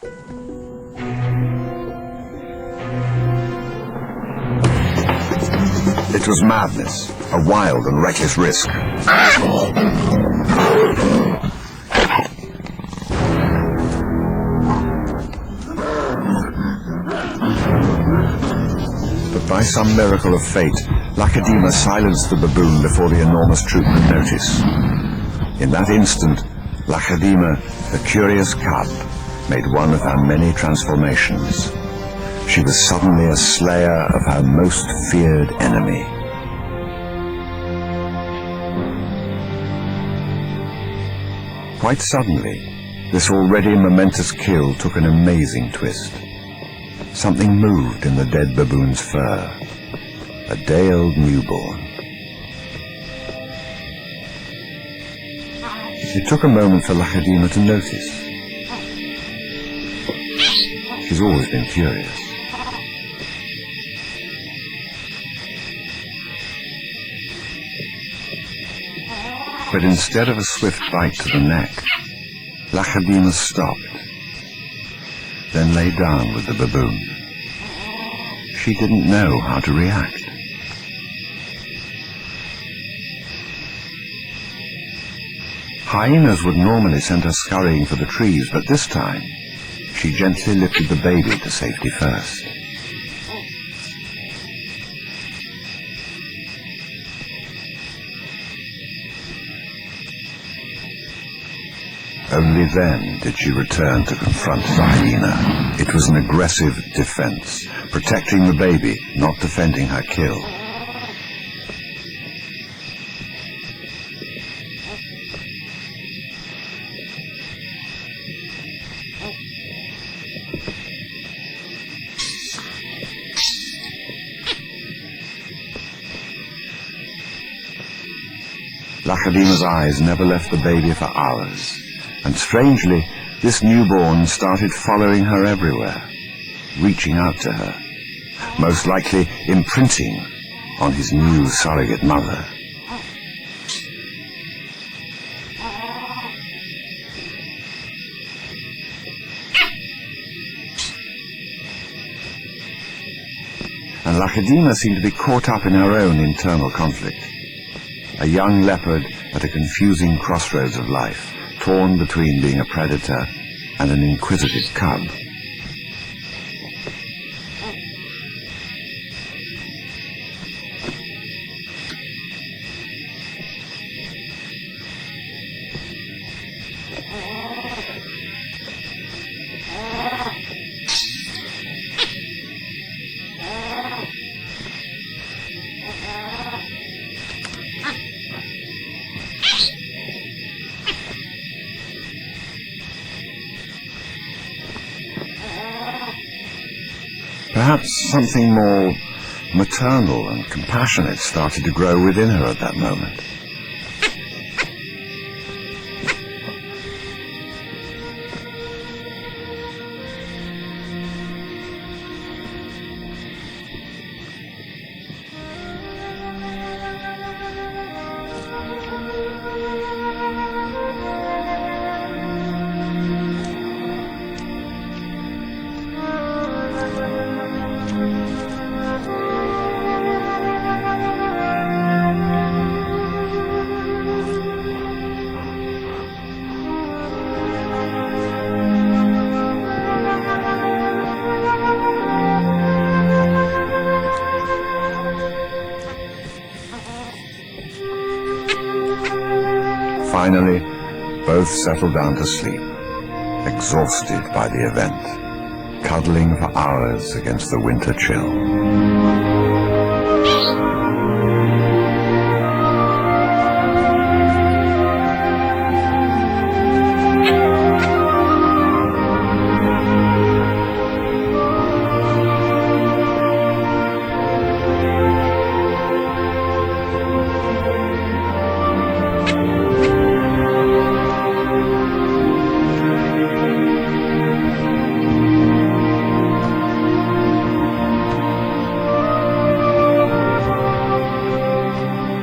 It was madness, a wild and reckless risk. But by some miracle of fate, Lacedaemon silenced the baboon before the enormous troop could notice. In that instant, Lacedaemon, the curious cub, made one of her many transformations. She was suddenly a slayer of her most feared enemy. Quite suddenly, this already momentous kill took an amazing twist. Something moved in the dead baboon's fur. A day-old newborn. It took a moment for Lacedaemon to notice. She's always been curious. But instead of a swift bite to the neck, Lacedaemon stopped, then lay down with the baboon. She didn't know how to react. Hyenas would normally send her scurrying for the trees, but this time, she gently lifted the baby to safety first. Only then did she return to confront the hyena. It was an aggressive defense, protecting the baby, not defending her kill. Lacedaemon's eyes never left the baby for hours. And strangely, this newborn started following her everywhere, reaching out to her, most likely imprinting on his new surrogate mother. And Lacedaemon seemed to be caught up in her own internal conflict. A young leopard at a confusing crossroads of life, torn between being a predator and an inquisitive cub. Perhaps something more maternal and compassionate started to grow within her at that moment. Finally, both settled down to sleep, exhausted by the event, cuddling for hours against the winter chill.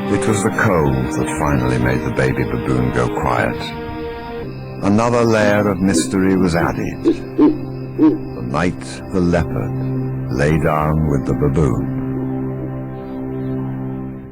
It was the cold that finally made the baby baboon go quiet. another layer of mystery was added. The night the leopard lay down with the baboon.